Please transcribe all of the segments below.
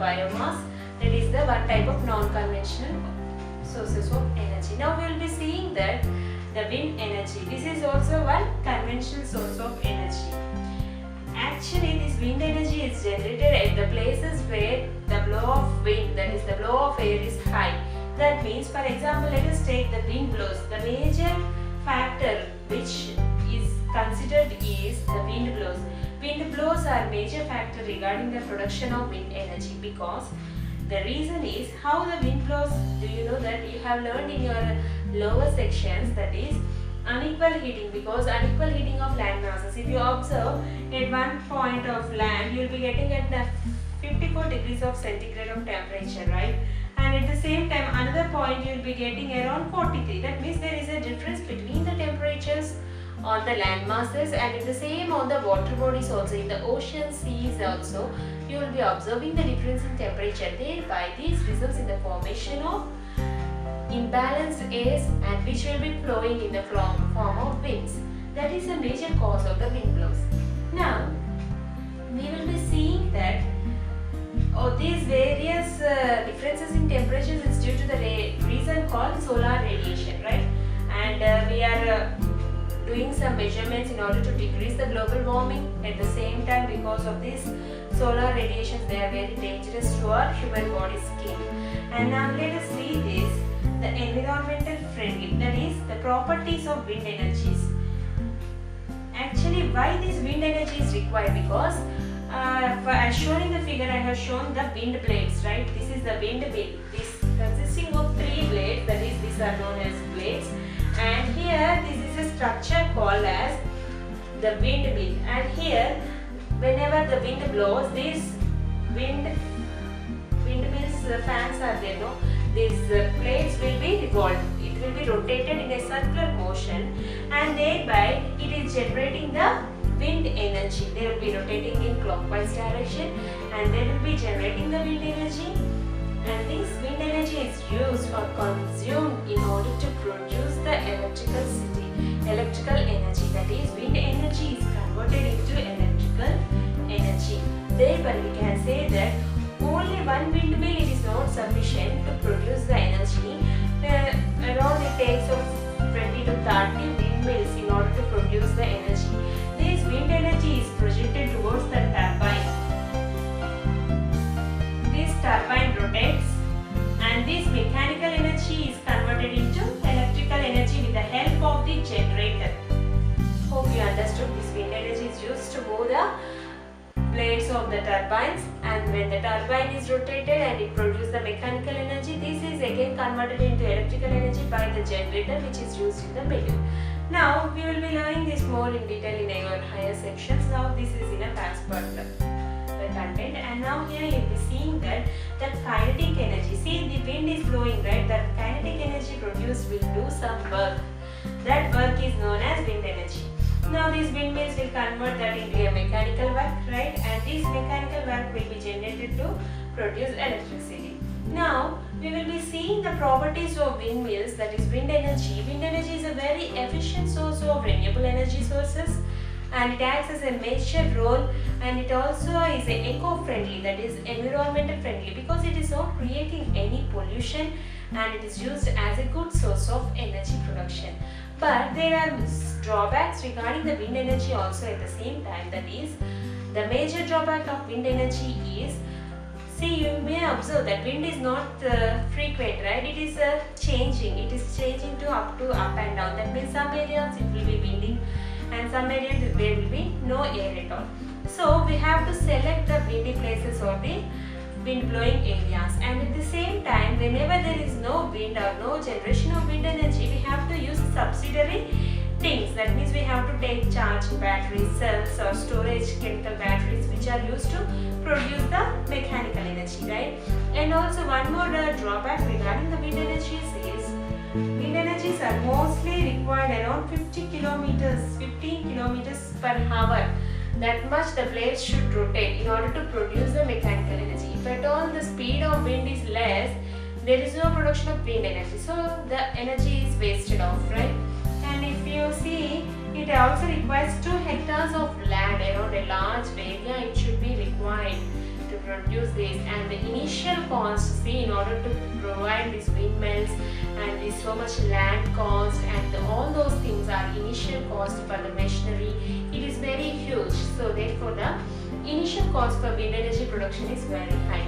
biomass. That is the one type of non-conventional sources of energy. Now we will be seeing that the wind energy. This is also one conventional source of energy. Actually, this wind energy is generated at the places where the flow of wind, that is the flow of air, is high. That means, for example, let us take the wind blows. The major factor which is considered is the wind blows. Wind blows are major factor regarding the production of wind energy, because the reason is how the wind blows. Do you know that you have learned in your lower sections, that is unequal heating, because unequal heating of land masses. If you observe at one point of land, you will be getting at the 54 degrees of centigrade of temperature, right? And at the same time another point you will be getting around 43. That means there is a difference between the temperatures on the land masses, and at the same on the water bodies also, in the ocean, seas also, you will be observing the difference in temperature. Thereby this results in the formation of imbalanced airs, and which will be flowing in the form of winds. That is a major cause of the wind blows. Now we will be seeing that these various differences in temperatures is due to the reason called solar radiation, right? And we are doing some measurements in order to decrease the global warming. At the same time, because of this solar radiations, they are very dangerous to our human body skin. And now let us see this, the environmental friendly, that is the properties of wind energies. Actually, why this wind energy is required? Because as shown in the figure, I have shown the wind blades, right? This is the wind mill. This consisting of 3 blades, that is, these are known as blades. And here this is a structure called as the wind mill. And here, whenever the wind blows, these windmills fans are there, no? These plates will be revolved. It will be rotated in a circular motion, and thereby it is generating the wind energy. They will be rotating in clockwise direction, and they will be generating the wind energy. And this wind energy is used or consumed in order to produce the electrical energy. That is, wind energy is converted into electrical energy. Thereby we can say that only one windmill, it is not sufficient to produce the energy. Around it takes of 20 to 30 windmills in order to produce the energy. This wind energy is projected towards the turbine. This turbine rotates, and this mechanical energy is converted into electrical energy with the help of the generator. Hope you understood. This wind energy is used to move the blades of the turbines, and when the turbine is rotated and it produces the mechanical energy, this is again converted into electrical energy by the generator, which is used in the middle. Now we will be learning this more in detail in our higher sections. Now this is in a fast part the content, and now here you will be seeing that the kinetic energy. See, the wind is blowing, right? The kinetic energy produced will do some work. That work is known as wind energy. Now these windmills will convert that into a mechanical work, right? And this mechanical work will be generated to produce electricity. Now we will be seeing the properties of windmills, that is wind energy. Wind energy is a very efficient source of renewable energy sources, and it acts as a major role, and it also is eco-friendly, that is environmental friendly, because it is not creating any pollution, and it is used as a good source of energy production. But there are drawbacks regarding the wind energy also at the same time. That is, the major drawback of wind energy is, see, you may observe that wind is not frequent, right? It is changing. It is changing to up and down. That means some areas it will be windy, and some areas there will be no air at all. So we have to select the windy places or the wind blowing areas, and at the same time, whenever there is no wind or no generation of wind energy, we have to use subsidiary things. That means we have to take charged batteries, cells or storage chemical batteries, which are used to produce the mechanical energy, right? And also one more drawback regarding the wind energies is, wind energies are mostly required around 15 kilometers per hour. That much the blades should rotate in order to produce the mechanical energy. If at all the speed of wind is less, there is no production of wind energy, so the energy is wasted off, right? And if you see, it also requires 2 hectares of land, around a large area it should be required to produce this, and the initial cost, see, in order to provide these windmills and this so much land cost and all those things are initial cost for the machinery, it is very huge. So therefore the initial cost for wind energy production is very high.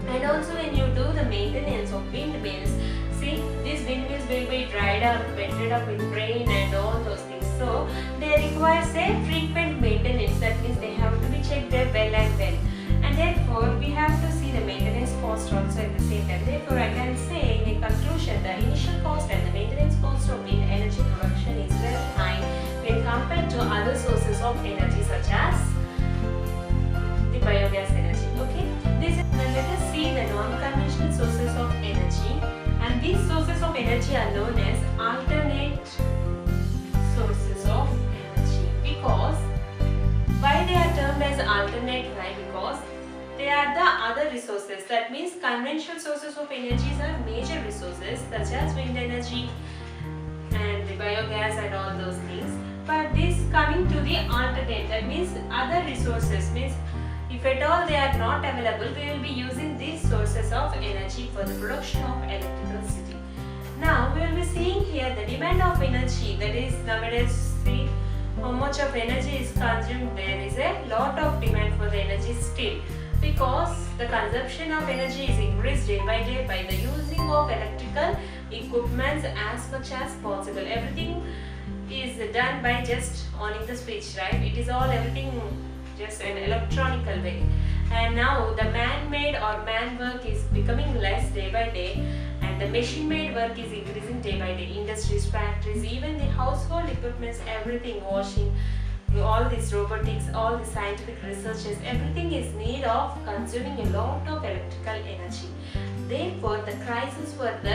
And also when you do the maintenance of windmills, see, these windmills will be dried up, wetted up with rain and all those things. So they require frequent maintenance. That means they have to be checked there well and well. And therefore we have to see the maintenance cost also at the same time. Therefore I can say in a conclusion, the initial cost and the maintenance cost of wind energy production is very high when compared to other sources of energy such as the biogas energy. Okay, now let us see the non-conventional sources of energy, and these sources of energy are known as alternate sources of energy. Because why they are termed as alternate? Why? Because they are the other resources. That means conventional sources of energy are major resources such as wind energy and the biogas and all those things. But this coming to the alternate, that means other resources, means if at all they are not available, we will be using these sources of energy for the production of electricity. Now we will be seeing here the demand of energy, that is nowadays see how much of energy is consumed. There is a lot of demand for the energy still, because the consumption of energy is increased day by the using of electrical equipments as much as possible. Everything is done by just owning the switch, right? It is all everything just an electronical way. And now the man-made or man work is becoming less day by day, and the machine-made work is increasing day by day. Industries, factories, even the household equipments, everything, washing, all this robotics, all the scientific researches, everything is need of consuming a lot of electrical energy. Therefore, the crisis for the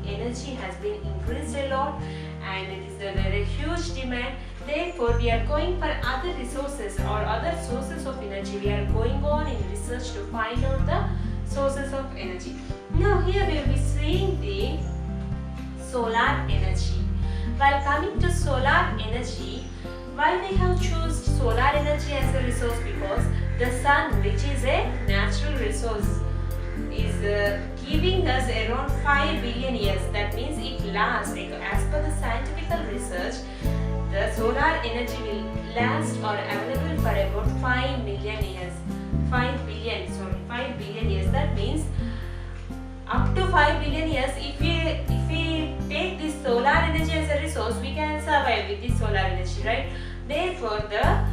energy has been increased a lot, and it is a very huge demand. Therefore, we are going for other resources or other sources of energy. We are going on in research to find out the sources of energy. Now, here we will be seeing the solar energy. While coming to solar energy, why we have chosen solar energy as a resource? Because the sun, which is a natural resource, is giving us around 5 billion years. That means it lasts, as per the scientific research, the solar energy will last or available for about 5 million years. 5 billion years. That means up to 5 billion years, if we take this solar energy as a resource, we can survive with this solar energy, right? Therefore, the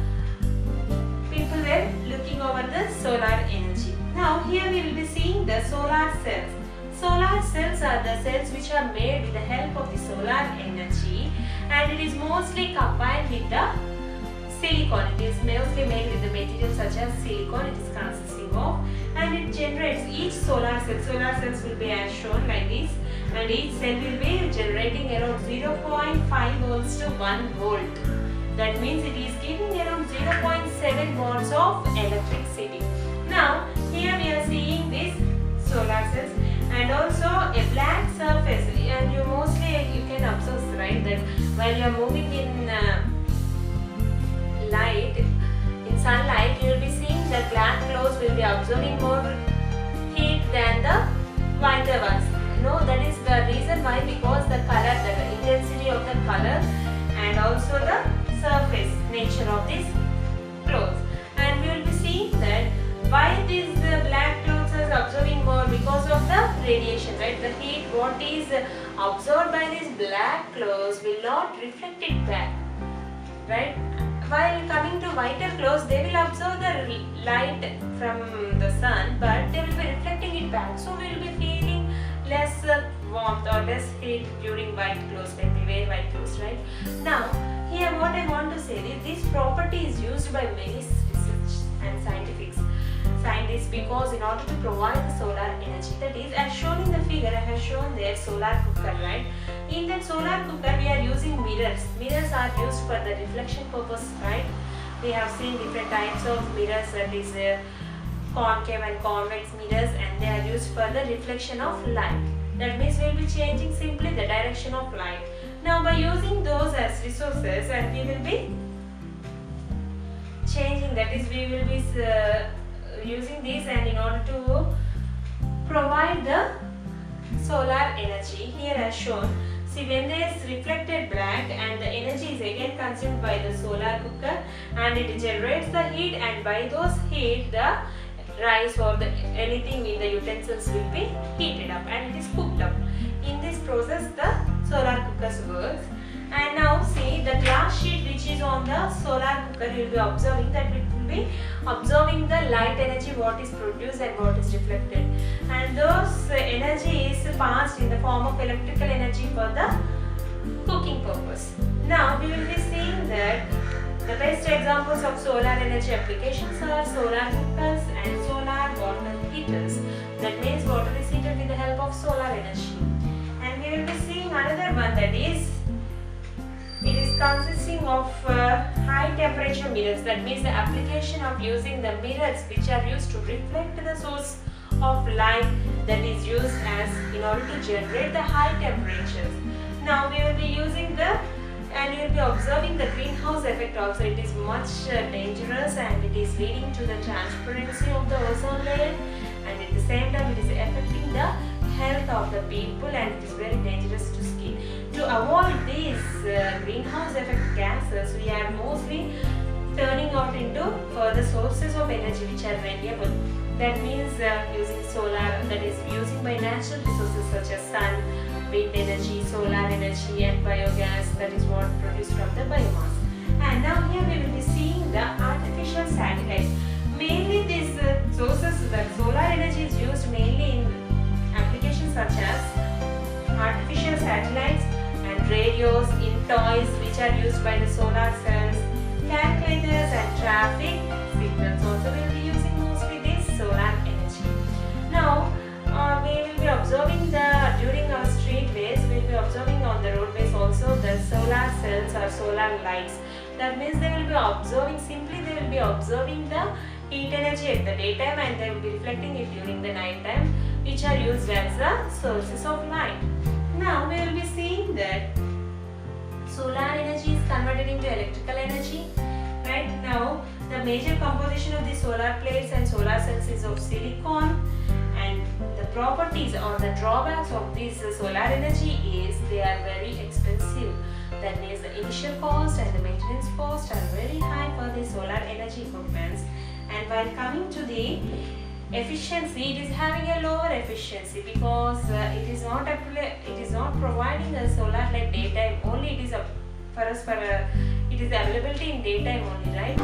people were looking over the solar energy. Now, here we will be seeing the solar cells. Solar cells are the cells which are made with the help of the solar energy, and it is mostly combined with the silicon. It is mostly made with the material such as silicon. It is consisting of, and it generates each solar cell. Solar cells will be as shown like this, and each cell will be generating around 0.5 volts to 1 volt. That means it is giving around 0.7 volts of electricity. Now, here we are seeing this solar cells, and also a black surface, and you can observe, right, that while you are moving in light, in sunlight, you will be seeing the black clouds will be absorbing more heat than the whiter ones. No, that is the reason why, because the color, the intensity of the color, and also the surface nature of these clouds. And we will be seeing that why these black clouds are absorbing more, because of the radiation, right? The heat what is absorbed by these black clouds will not reflect it back, right? While coming to whiter clouds, they will absorb the light from the sun, but they will be reflecting it back. So we will be feeling less warmth or less heat during white clothes when we wear white clothes, right? Now, here what I want to say is this property is used by many research and scientists, because in order to provide the solar energy, that is, as shown in the figure, I have shown there solar cooker, right? In that solar cooker, we are using mirrors. Mirrors are used for the reflection purpose, right? We have seen different types of mirrors, that is concave and convex mirrors, and they are used for the reflection of light. That means we will be changing simply the direction of light. Now, by using those as resources, and we will be changing, that is, we will be using this and in order to provide the solar energy. Here as shown, see when there is reflected black and the energy is again consumed by the solar cooker and it generates the heat, and by those heat the rice or the anything in the utensils will be heated up and it is cooked up. In this process the solar cookers works. And now see the glass sheet which is on the solar cooker, you will be observing that it will be absorbing the light energy what is produced and what is reflected, and those energy is passed in the form of electrical energy for the cooking purpose. Now we will be seeing that the best examples of solar energy applications are solar cookers and solar water heaters. That means water is heated with the help of solar energy. And we will be seeing another one, that is it is consisting of high temperature mirrors. That means the application of using the mirrors which are used to reflect the source of light that is used as in order to generate the high temperatures. Now we will be using the and you will be observing the greenhouse effect also. It is much dangerous and it is leading to the transparency of the ozone layer, and at the same time it is affecting the health of the people and it is very dangerous to skin. To avoid these greenhouse effect gases, we are mostly turning out into further sources of energy which are renewable. That means using solar, that is using by natural resources such as sun, wind energy, solar energy and biogas, that is what produced from the biomass. And now here we will be seeing the artificial satellites. Mainly these sources, the solar energy is used mainly in applications such as artificial satellites and radios, in toys which are used by the solar cells, calculators and traffic signals also will be using mostly this solar energy. Now we will be observing during our streetways, we will be observing on the roadways also the solar cells or solar lights. That means they will be observing, simply they will be observing the heat energy at the daytime and they will be reflecting it during the night time, which are used as the sources of light. Now we will be seeing that solar energy is converted into electrical energy. Right now the major composition of the solar plates and solar cells is of silicon, and the properties or the drawbacks of this solar energy is they are very expensive. That means the initial cost and the maintenance cost are very high for the solar energy equipments. And while coming to the efficiency, it is having a lower efficiency because it is not providing a solar light daytime only. It is availability in daytime only, right?